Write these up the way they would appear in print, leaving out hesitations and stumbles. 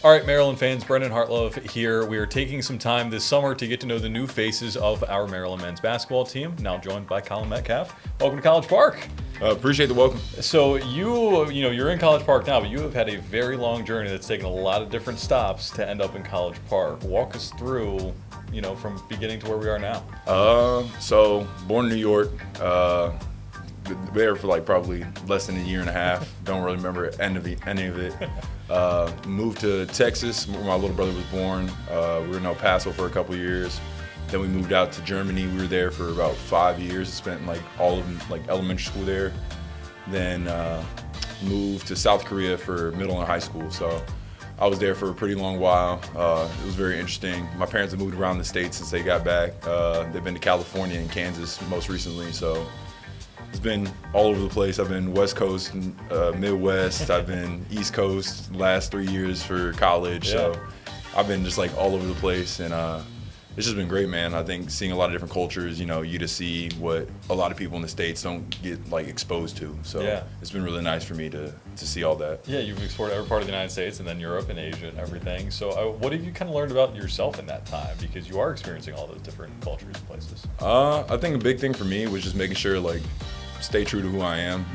All right, Maryland fans, Brendan Hartlove here. We are taking some time this summer to get to know the new faces of our Maryland men's basketball team, now joined by Collin Metcalf. Welcome to College Park. Appreciate the welcome. So you're in College Park now, but you have had a very long journey that's taken a lot of different stops to end up in College Park. Walk us through, from beginning to where we are now. So born in New York, there for like probably less than a year and a half. Don't really remember any of it. Moved to Texas where my little brother was born. We were in El Paso for a couple years. Then we moved out to Germany. We were there for about 5 years. Spent all of elementary school there. Then moved to South Korea for middle and high school. So I was there for a pretty long while. It was very interesting. My parents have moved around the States since they got back. They've been to California and Kansas most recently. So it's been all over the place. I've been West Coast, Midwest. I've been East Coast the last 3 years for college. Yeah. So I've been just all over the place, and it's just been great, man. I think seeing a lot of different cultures, you just see what a lot of people in the States don't get exposed to. So Yeah. It's been really nice for me to see all that. Yeah, you've explored every part of the United States and then Europe and Asia and everything. So what have you kind of learned about yourself in that time? Because you are experiencing all those different cultures and places. I think a big thing for me was just making sure stay true to who I am.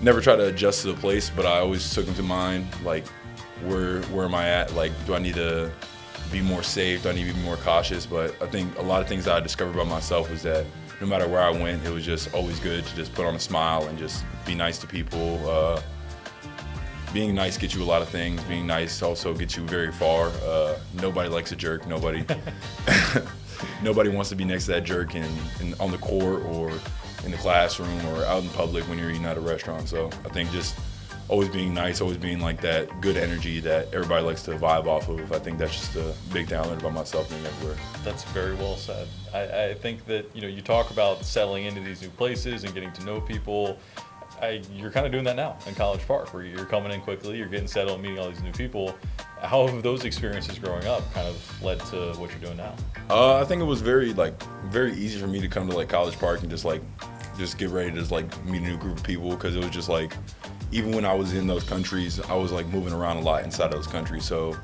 Never try to adjust to the place, but I always took into mind where am I at? Do I need to be more safe? Do I need to be more cautious? But I think a lot of things that I discovered about myself was that no matter where I went, it was just always good to just put on a smile and just be nice to people. Being nice gets you a lot of things. Being nice also gets you very far. Nobody likes a jerk. Nobody wants to be next to that jerk on the court or in the classroom or out in public when you're eating at a restaurant. So I think just always being nice, always being that good energy that everybody likes to vibe off of. I think that's just a big thing I learned about myself being everywhere. That's very well said. I think that, you talk about settling into these new places and getting to know people. You're kind of doing that now in College Park, where you're coming in quickly, you're getting settled, meeting all these new people. How have those experiences growing up kind of led to what you're doing now? I think it was very easy for me to come to College Park and just get ready to meet a new group of people, because it was just even when I was in those countries, I was moving around a lot inside those countries. So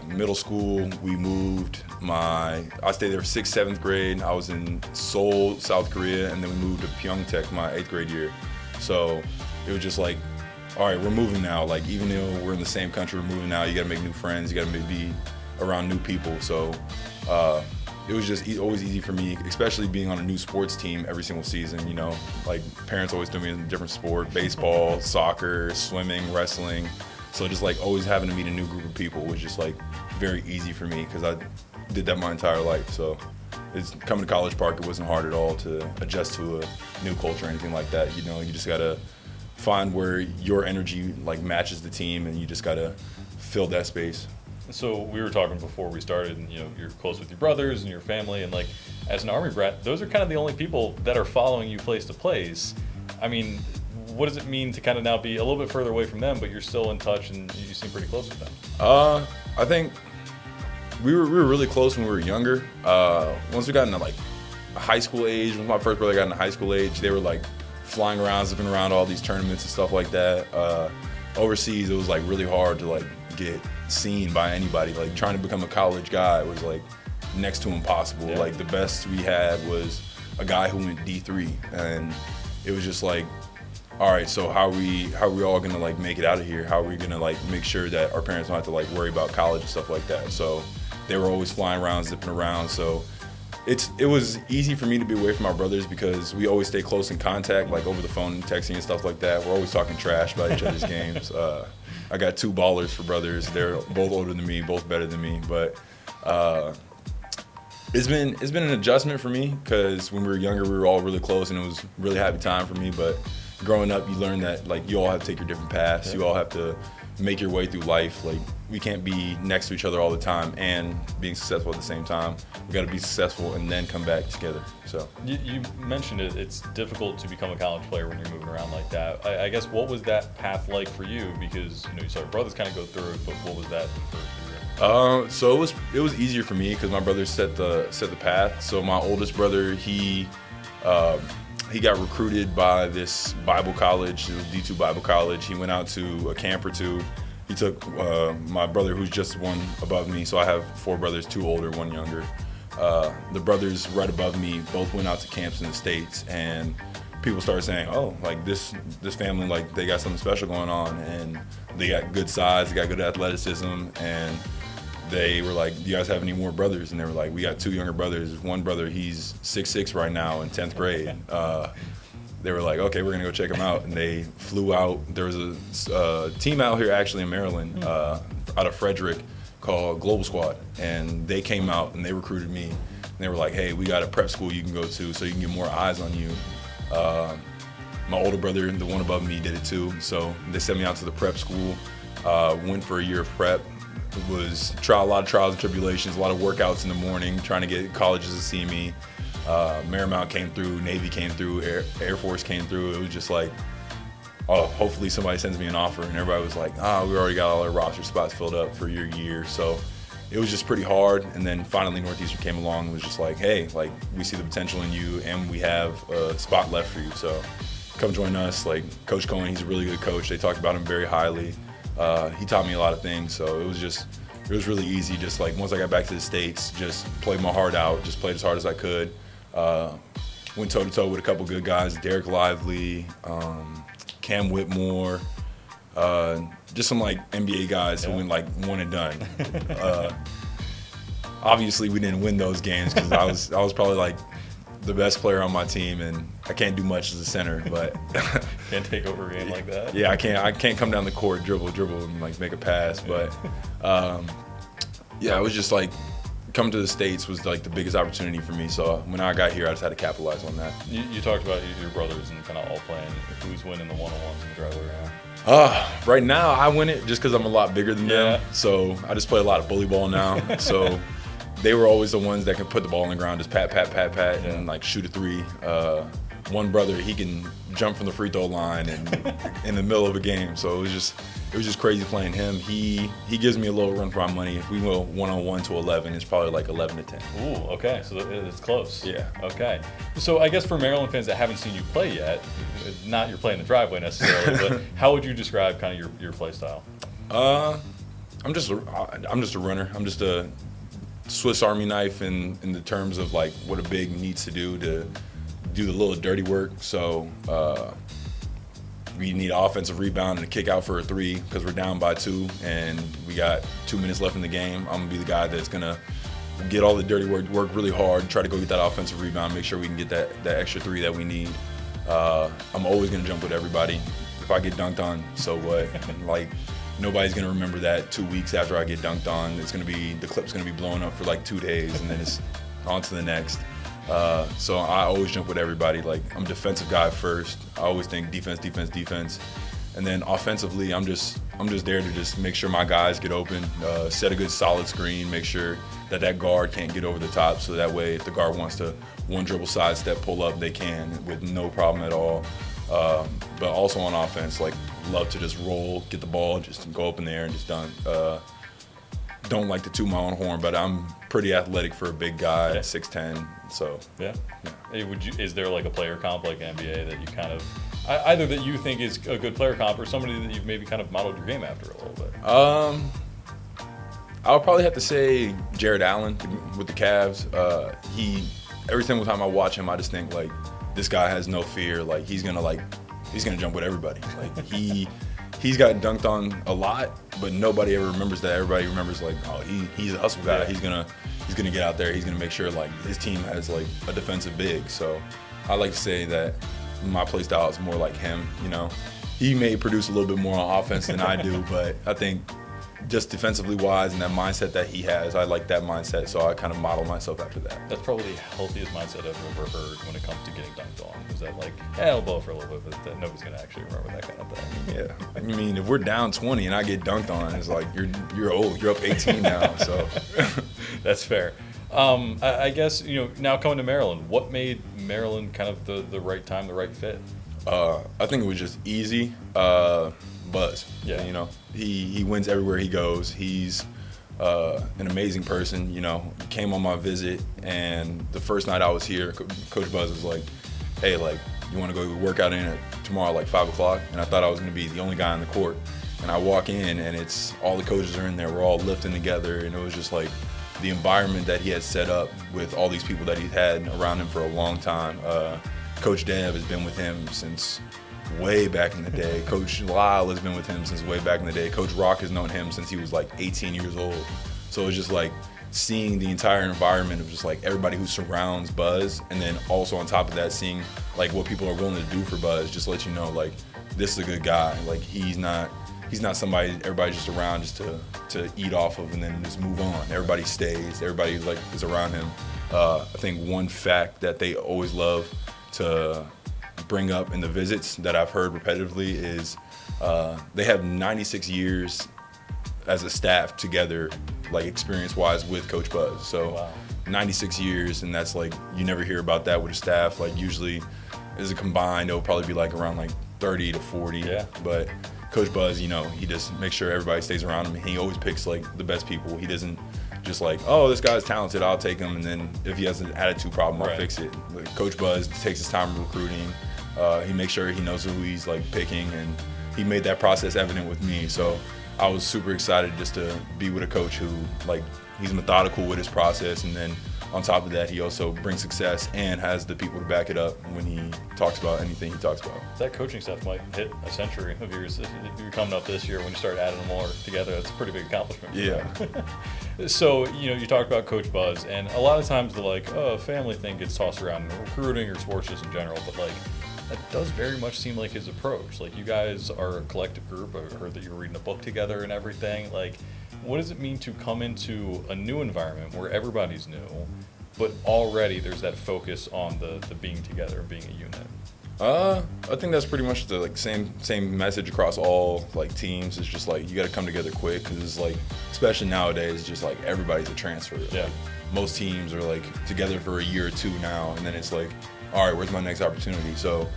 middle school, we moved. I stayed there for 6th, 7th grade. I was in Seoul, South Korea, and then we moved to Pyeongtaek my 8th grade year. So it was just all right, we're moving now. Even though we're in the same country, we're moving now. You got to make new friends. You got to be around new people. So it was just always easy for me, especially being on a new sports team every single season. Parents always threw me in a different sport: baseball, soccer, swimming, wrestling. So just always having to meet a new group of people was just very easy for me, because I did that my entire life. So coming to College Park, it wasn't hard at all to adjust to a new culture or anything like that. You just gotta find where your energy matches the team, and you just gotta fill that space. So we were talking before we started, and you're close with your brothers and your family, and as an Army brat, those are kind of the only people that are following you place to place. I mean, what does it mean to kind of now be a little bit further away from them, but you're still in touch and you seem pretty close with them? I think we were really close when we were younger. Once we got into high school age, when my first brother got into high school age, they were flying around, zipping around all these tournaments and stuff like that. Overseas, it was really hard to get seen by anybody. Trying to become a college guy was next to impossible. Yeah. The best we had was a guy who went D3, and it was just all right, so how are we all gonna make it out of here? How are we gonna make sure that our parents don't have to worry about college and stuff like that? So they were always flying around, zipping around. So it was easy for me to be away from my brothers, because we always stay close in contact, over the phone and texting and stuff like that. We're always talking trash about each other's games. I got 2 ballers for brothers. They're both older than me, both better than me. But it's been an adjustment for me, because when we were younger, we were all really close, and it was a really happy time for me. But growing up, you learn that you all have to take your different paths. Yeah. You all have to make your way through life. We can't be next to each other all the time and being successful at the same time. We got to be successful and then come back together. So you mentioned it. It's difficult to become a college player when you're moving around like that. I guess, what was that path like for you? Because you saw your brothers kind of go through it, but what was that for you? So it was easier for me, because my brothers set the path. So my oldest brother, he got recruited by this Bible college. It was D2 Bible College. He went out to a camp or two, He took my brother, who's just one above me. So I have 4 brothers, 2 older, 1 younger. The brothers right above me both went out to camps in the States, and people started saying, oh, like this family, like they got something special going on, and they got good size, they got good athleticism, and they were like, do you guys have any more brothers? And they were like, we got 2 younger brothers. One brother, he's 6'6" right now in 10th grade. They were like, okay, we're gonna go check him out. And they flew out. There was a team out here actually in Maryland, out of Frederick, called Global Squad. And they came out and they recruited me. And they were like, hey, we got a prep school you can go to so you can get more eyes on you. My older brother, the one above me, did it too. So they sent me out to the prep school, went for a year of prep. It was a lot of trials and tribulations, a lot of workouts in the morning, trying to get colleges to see me. Marymount came through, Navy came through, Air Force came through. It was just like, oh, hopefully somebody sends me an offer. And everybody was like, we already got all our roster spots filled up for your year. So it was just pretty hard. And then finally Northeastern came along and was just like, hey, like we see the potential in you and we have a spot left for you. So come join us. Like Coach Cohen, he's a really good coach. They talked about him very highly. He taught me a lot of things. So it was really easy. Just like once I got back to the States, just played my heart out, just played as hard as I could. Went toe-to-toe with a couple good guys, Derek Lively, Cam Whitmore, just some like NBA guys who went like one and done. Obviously, we didn't win those games because I was probably like the best player on my team, and I can't do much as a center, but can't take over a game like that. Yeah, I can't come down the court, dribble, and like make a pass. But yeah, it was just like coming to the States was like the biggest opportunity for me. So when I got here, I just had to capitalize on that. You talked about your brothers and kind of all playing. Who's winning the one-on-ones in the driveway now? Right now, I win it just because I'm a lot bigger than them. So I just play a lot of volleyball now. So they were always the ones that can put the ball on the ground, just pat, and like shoot a 3. One brother, he can jump from the free throw line and in the middle of a game. So it was just crazy playing him. He gives me a little run for my money. If we go 1-on-1 to 11, it's probably like 11 to 10. Ooh, okay, so it's close. Yeah. Okay. So I guess for Maryland fans that haven't seen you play yet, not you're playing the driveway necessarily, but how would you describe kind of your play style? I'm just a runner. I'm just a Swiss Army knife in the terms of like what a big needs to do the little dirty work. So we need an offensive rebound and a kick out for a 3 because we're down by 2 and we got 2 minutes left in the game. I'm gonna be the guy that's gonna get all the dirty work really hard, try to go get that offensive rebound, make sure we can get that extra 3 that we need. I'm always gonna jump with everybody. If I get dunked on, so what? Like nobody's gonna remember that 2 weeks after I get dunked on. The clip's gonna be blowing up for like 2 days and then it's on to the next. So I always jump with everybody. Like I'm a defensive guy first. I always think defense. And then offensively, I'm just there to just make sure my guys get open, set a good solid screen, make sure that guard can't get over the top. So that way, if the guard wants to one dribble sidestep, pull up, they can with no problem at all. But also on offense, like love to just roll, get the ball, just go up in the air and just dunk. Don't like to toot my own horn, but I'm pretty athletic for a big guy, 6'10". So yeah. Hey, is there like a player comp like NBA that you kind of either that you think is a good player comp or somebody that you've maybe kind of modeled your game after a little bit? I would probably have to say Jared Allen with the Cavs. Every single time I watch him, I just think like this guy has no fear. Like he's gonna jump with everybody. Like he's gotten dunked on a lot, but nobody ever remembers that. Everybody remembers like, oh, he's a hustle guy. Yeah. He's gonna get out there. He's gonna make sure like his team has like a defensive big. So I like to say that my play style is more like him. You know, he may produce a little bit more on offense than I do, but I think just defensively wise and that mindset that he has, I like that mindset. So I kind of model myself after that. That's probably the healthiest mindset I've ever heard when it comes to getting dunked on. Is that like, I'll blow for a little bit, but nobody's gonna actually remember that kind of thing. Yeah, I mean, if we're down 20 and I get dunked on, it's like you're old. You're up 18 now. So that's fair. I guess now coming to Maryland, what made Maryland kind of the right time, the right fit? I think it was just easy. Buzz. Yeah. He wins everywhere he goes. He's an amazing person. Came on my visit, and the first night I was here, Coach Buzz was like, "Hey, like, you want to go work out in tomorrow, like 5 o'clock?" And I thought I was going to be the only guy on the court. and I walk in, and it's all the coaches are in there. We're all lifting together, and it was just like the environment that he had set up with all these people that he's had around him for a long time. Coach Dev has been with him since way back in the day. Coach Lyle has been with him since way back in the day. Coach Rock has known him since he was like 18 years old. So it's just like seeing the entire environment of just like everybody who surrounds Buzz, and then also on top of that, seeing like what people are willing to do for Buzz, just let you know like this is a good guy. Like he's not somebody everybody's just around just to eat off of and then just move on. Everybody stays. Everybody like is around him. I think one fact that they always love to bring up in the visits that I've heard repetitively is they have 96 years as a staff together, like experience-wise with Coach Buzz. So wow. 96 years, and that's like, you never hear about that with a staff. Like usually as a combined, it'll probably be like around like 30 to 40. Yeah. But Coach Buzz, you know, he just makes sure everybody stays around him. He always picks like the best people. He doesn't just like, oh, this guy's talented, I'll take him, and then if he has an attitude problem, I'll fix it. Like, Coach Buzz takes his time recruiting. He makes sure he knows who he's like picking, and he made that process evident with me. So I was super excited just to be with a coach who like, he's methodical with his process, and then on top of that, he also brings success and has the people to back it up when he talks about anything he talks about. That coaching stuff might hit a century of years. If you're coming up this year, when you start adding them more together, that's a pretty big accomplishment. Yeah. So, you know, you talk about Coach Buzz, and a lot of times the like, oh, family thing gets tossed around in recruiting or sports just in general, but like, that does very much seem like his approach. Like, you guys are a collective group. I heard that you were reading a book together and everything. Like, what does it mean to come into a new environment where everybody's new, but already there's that focus on the being together and being a unit? I think that's pretty much the like same message across all like teams. It's just like you got to come together quick, because it's like, especially nowadays, just like everybody's a transfer. Yeah. Like, most teams are like together for a year or two now, and then it's like, all right, where's my next opportunity? So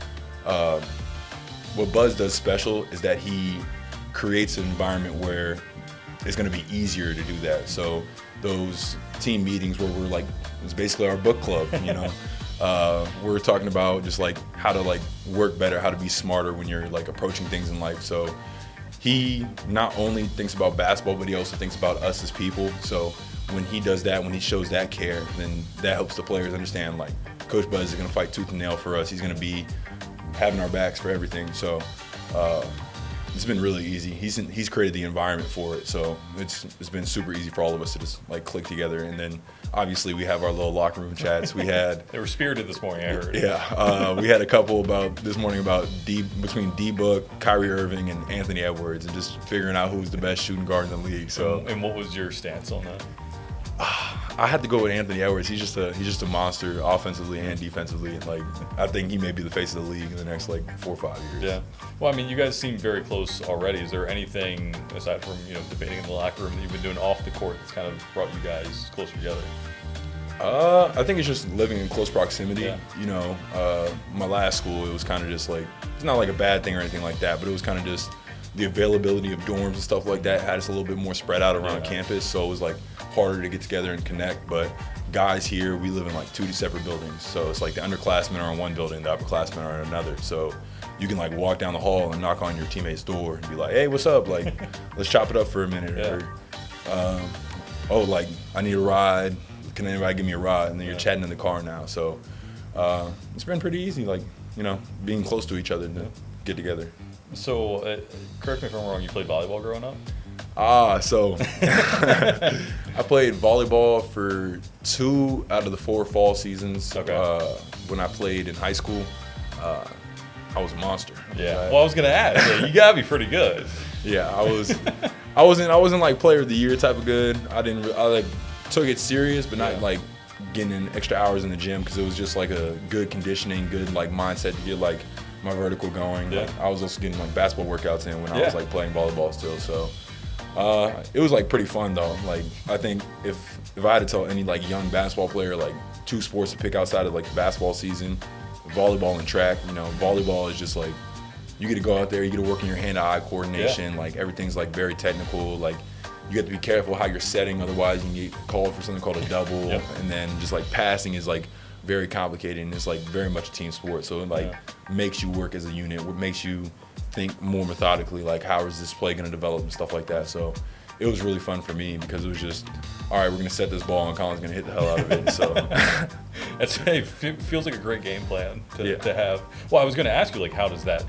what Buzz does special is that he creates an environment where it's going to be easier to do that. So those team meetings where we're like, it's basically our book club, you know. We're talking about just like how to like work better, how to be smarter when you're like approaching things in life. So he not only thinks about basketball, but he also thinks about us as people. So when he does that, when he shows that care, then that helps the players understand like Coach Buzz is going to fight tooth and nail for us. He's going to be having our backs for everything. So it's been really easy. He's created the environment for it, so it's been super easy for all of us to just like click together. And then obviously we have our little locker room chats. We had they were spirited this morning, I heard. Yeah, we had a couple this morning about between D-Book, Kyrie Irving, and Anthony Edwards, and just figuring out who's the best shooting guard in the league. So and what was your stance on that? I had to go with Anthony Edwards. He's just a monster offensively and defensively, and like I think he may be the face of the league in the next like 4 or 5 years. Yeah. Well, I mean, you guys seem very close already. Is there anything aside from debating in the locker room that you've been doing off the court that's kind of brought you guys closer together? I think it's just living in close proximity. Yeah. You know, my last school, it was kind of just like, it's not like a bad thing or anything like that, but it was kind of just the availability of dorms and stuff like that had us a little bit more spread out around campus, so it was like harder to get together and connect. But guys here, we live in like 2 separate buildings, so it's like the underclassmen are in one building, the upperclassmen are in another. So you can like walk down the hall and knock on your teammate's door and be like, hey, what's up? Like, let's chop it up for a minute. Yeah. Or, oh, like, I need a ride. Can anybody give me a ride? And then you're chatting in the car now. So it's been pretty easy, like, being close to each other to get together. So, correct me if I'm wrong, you played volleyball growing up? So I played volleyball for 2 out of the 4 fall seasons. Okay. When I played in high school, I was a monster. Yeah. Well, I was gonna ask. You gotta be pretty good. Yeah, I wasn't like player of the year type of good. I like took it serious, but not like getting in extra hours in the gym, because it was just like a good conditioning, good like mindset to get like my vertical going. Yeah. Like, I was also getting like basketball workouts in when I was like playing volleyball still. So it was like pretty fun though. Like, I think if I had to tell any like young basketball player like 2 sports to pick outside of like the basketball season, volleyball and track. Volleyball is just like, you get to go out there, you get to work in your hand-eye coordination. Yeah. Like, everything's like very technical. Like, you have to be careful how you're setting, otherwise you can get called for something called a double. Yep. And then just like passing is like very complicated, and it's like very much a team sport. So it like makes you work as a unit. What makes you think more methodically, like how is this play going to develop and stuff like that. So it was really fun for me because it was just, all right, we're going to set this ball and Collin's going to hit the hell out of it. So feels like a great game plan to have. Well, I was going to ask you, like, how does that,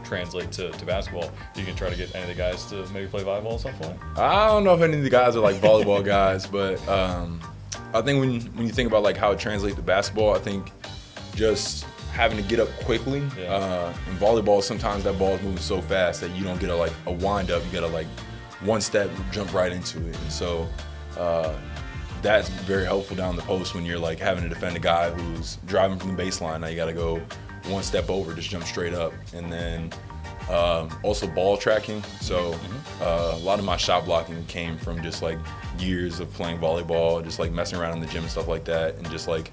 translate to basketball? You can try to get any of the guys to maybe play volleyball at some point? I don't know if any of the guys are like volleyball guys, but I think when you think about like how it translates to basketball, I think just having to get up quickly. In volleyball, sometimes that ball is moving so fast that you don't get a wind up. You got to like one step, jump right into it. And so that's very helpful down the post when you're like having to defend a guy who's driving from the baseline. Now you got to go one step over, just jump straight up. And then also ball tracking. So a lot of my shot blocking came from just like years of playing volleyball, just like messing around in the gym and stuff like that, and just like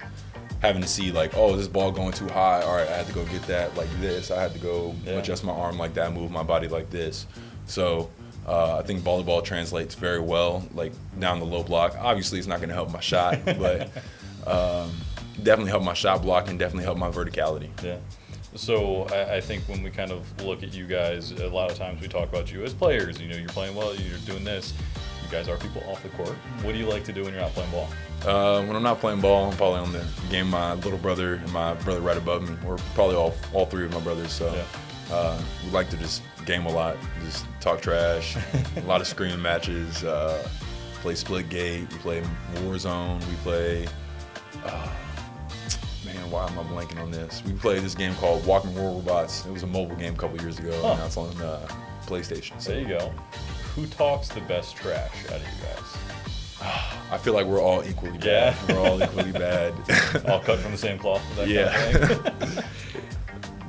having to see like, oh, is this ball going too high? All right, I had to go get that like this. I had to go adjust my arm like that, move my body like this. So I think volleyball translates very well, like down the low block. Obviously, it's not going to help my shot, but definitely help my shot block and definitely help my verticality. Yeah. So I think when we kind of look at you guys, a lot of times we talk about you as players. You're playing well, you're doing this. You guys are people off the court. What do you like to do when you're not playing ball? When I'm not playing ball, I'm probably on the game. My little brother and my brother right above me, or probably all three of my brothers. So we like to just game a lot, just talk trash, a lot of screaming matches, play split gate, we play Warzone, we play, why am I blanking on this? We played this game called Walking War Robots. It was a mobile game a couple years ago, and now it's on PlayStation. So. There you go. Who talks the best trash out of you guys? I feel like we're all equally bad. We're all equally bad. All cut from the same cloth. Kind of thing.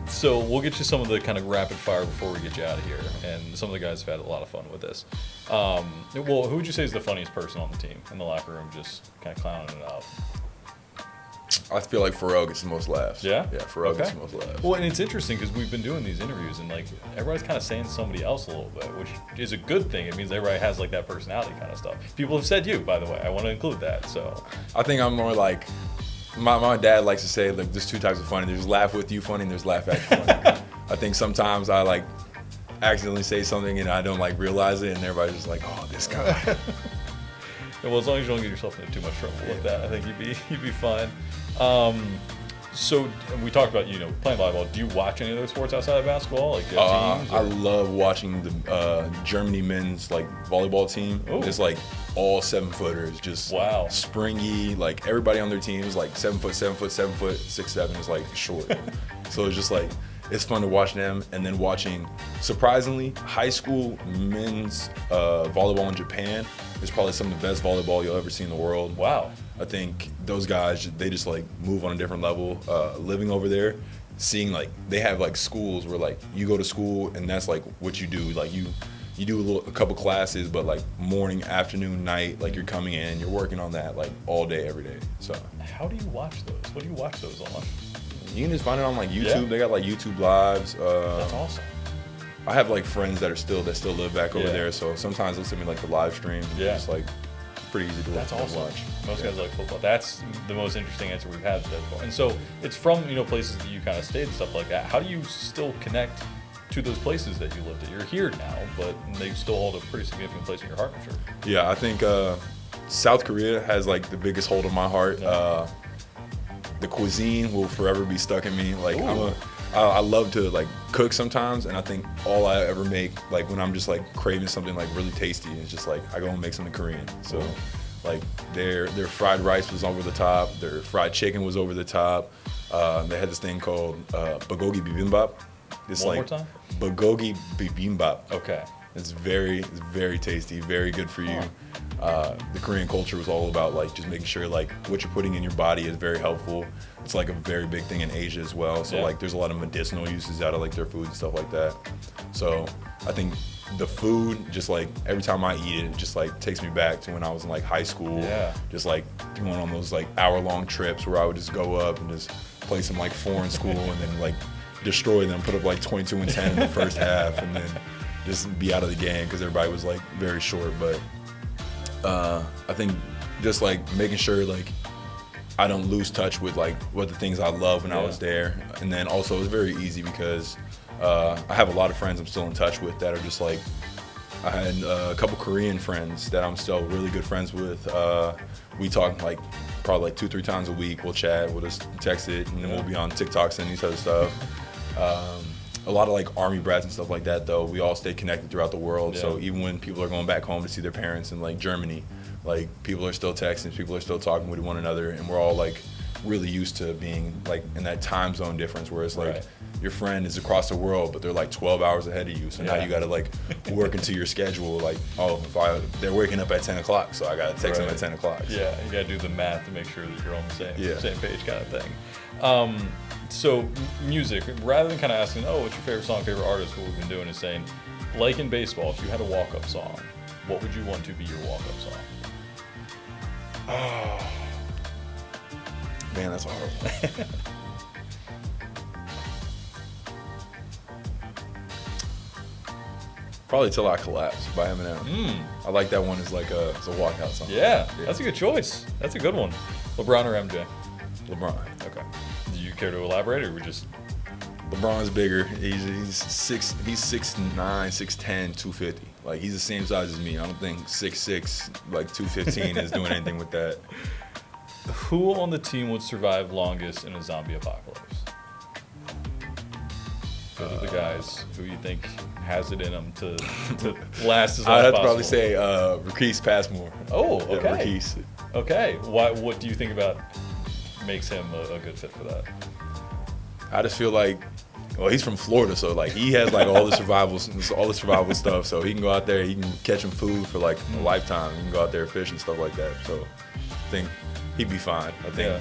So we'll get you some of the kind of rapid fire before we get you out of here. And some of the guys have had a lot of fun with this. Well, who would you say is the funniest person on the team in the locker room, just kind of clowning it out? I feel like Pharrell gets the most laughs. Yeah? Yeah, Pharrell gets the most laughs. Well, and it's interesting because we've been doing these interviews and like everybody's kind of saying somebody else a little bit, which is a good thing. It means everybody has like that personality kind of stuff. People have said you, by the way. I want to include that. So I think I'm more like, my dad likes to say, like, there's two types of funny. There's laugh with you funny and there's laugh at you funny. I think sometimes I like accidentally say something and I don't like realize it and everybody's just like, oh, this guy. Well, as long as you don't get yourself into too much trouble with that, I think you'd be fine. So we talked about playing volleyball. Do you watch any other sports outside of basketball, like teams? I love watching the Germany men's like volleyball team. Ooh. It's like all 7-footers, just springy. Like everybody on their team is like 7 foot, 7 foot, 7 foot, 6'7" is like short. So it's just like it's fun to watch them, and then watching surprisingly high school men's volleyball in Japan is probably some of the best volleyball you'll ever see in the world. Wow. I think those guys, they just like move on a different level. Living over there, seeing like they have like schools where like you go to school and that's like what you do. Like you do a couple classes, but like morning, afternoon, night, like you're coming in, you're working on that like all day, every day. So how do you watch those? What do you watch those on? You can just find it on like YouTube. Yeah. They got like YouTube lives. That's awesome. I have like friends that still live back over there, so sometimes they'll send me like the live stream. Yeah. It's like pretty easy to That's awesome. watch. Most guys like football. That's the most interesting answer we've had so far. And so it's from places that you kind of stayed and stuff like that. How do you still connect to those places that you lived at? You're here now, but they still hold a pretty significant place in your heart, I'm sure. Yeah, I think South Korea has like the biggest hold on my heart. Yeah. The cuisine will forever be stuck in me. Like I love to like cook sometimes, and I think all I ever make, like when I'm just like craving something like really tasty, is just like I go and make something Korean. So like their fried rice was over the top, their fried chicken was over the top. They had this thing called bulgogi bibimbap. It's One like more time? Bulgogi bibimbap. Okay. It's very tasty, very good for you. The Korean culture was all about like just making sure like what you're putting in your body is very helpful. It's like a very big thing in Asia as well. So like there's a lot of medicinal uses out of like their food and stuff like that. So I think the food, just like every time I eat it, it just like takes me back to when I was in like high school. Yeah. Just like going on those like hour-long trips where I would just go up and just play some like foreign school and then like destroy them, put up like 22 and 10 in the first half, and then just be out of the game because everybody was like very short. But I think just like making sure like I don't lose touch with like what the things I love when I was there. And then also it was very easy because I have a lot of friends I'm still in touch with that are just like, I had a couple Korean friends that I'm still really good friends with. We talk like probably like 2-3 times a week. We'll chat, we'll just text it, and then we'll be on TikTok sending each other stuff. A lot of like Army brats and stuff like that, though. We all stay connected throughout the world. So even when people are going back home to see their parents in like Germany, like people are still texting, people are still talking with one another, and we're all like really used to being like in that time zone difference where it's like your friend is across the world, but they're like 12 hours ahead of you. So now you got to like work into your schedule. Like, oh, they're waking up at 10 o'clock, so I got to text them at 10 o'clock. So. Yeah, you got to do the math to make sure that you're on the same page kind of thing. So music, rather than kind of asking, oh, what's your favorite song, favorite artist, what we've been doing is saying, like in baseball, if you had a walk-up song, what would you want to be your walk-up song? Oh, man, that's hard. Probably Till I Collapse by Eminem. I like that one as like it's a walkout song. Yeah, that's a good choice. That's a good one. LeBron or MJ? LeBron. Okay. Do you care to elaborate, or we just? LeBron's bigger. He's 6'9", 6'10", 250. Like he's the same size as me. I don't think 6'6", like 215 is doing anything with that. Who on the team would survive longest in a zombie apocalypse? Those are the guys who you think has it in them to last as long as possible. I'd have to probably say Marquise Passmore. Oh, okay. Yeah, Marquise. Okay. What do you think about makes him a good fit for that? I just feel like, well, he's from Florida, so like he has like all the survival stuff. So he can go out there, he can catch him food for like a lifetime. He can go out there fish and stuff like that. So I think he'd be fine. I think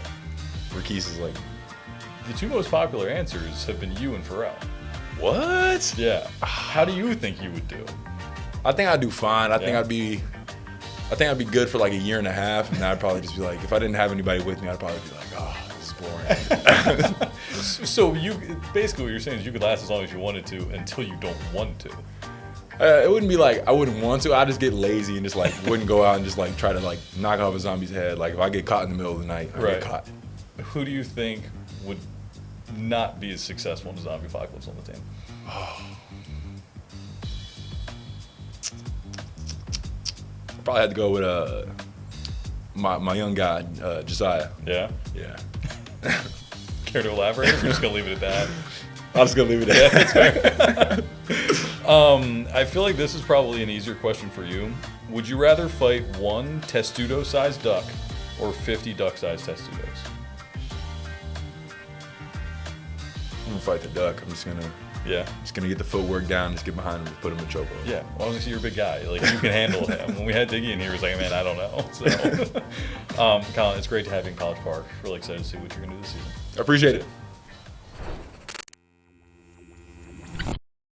Marquise is like. The two most popular answers have been you and Pharrell. What? Yeah. How do you think you would do? I think I'd do fine. I think I'd be good for like a year and a half, and then I'd probably just be like, if I didn't have anybody with me, I'd probably be like, oh, this is boring. So you basically what you're saying is you could last as long as you wanted to until you don't want to. It wouldn't be like I wouldn't want to. I'd just get lazy and just like wouldn't go out and just like try to like knock off a zombie's head. Like if I get caught in the middle of the night, I get caught. Who do you think would not be as successful in a zombie apocalypse on the team? Probably had to go with my young guy, Josiah. Yeah? Yeah. Care to elaborate, or we're just going to leave it at that? I'm just going to leave it at that. That's fair. I feel like this is probably an easier question for you. Would you rather fight one testudo-sized duck or 50 duck-sized testudos? I'm going to fight the duck. I'm just going to get the footwork down, just get behind him and put him in chokehold. Yeah, well, obviously you're a big guy. Like, you can handle him. When we had Diggy in here, he was like, man, I don't know. So, Collin, it's great to have you in College Park. Really excited to see what you're going to do this season. I appreciate it.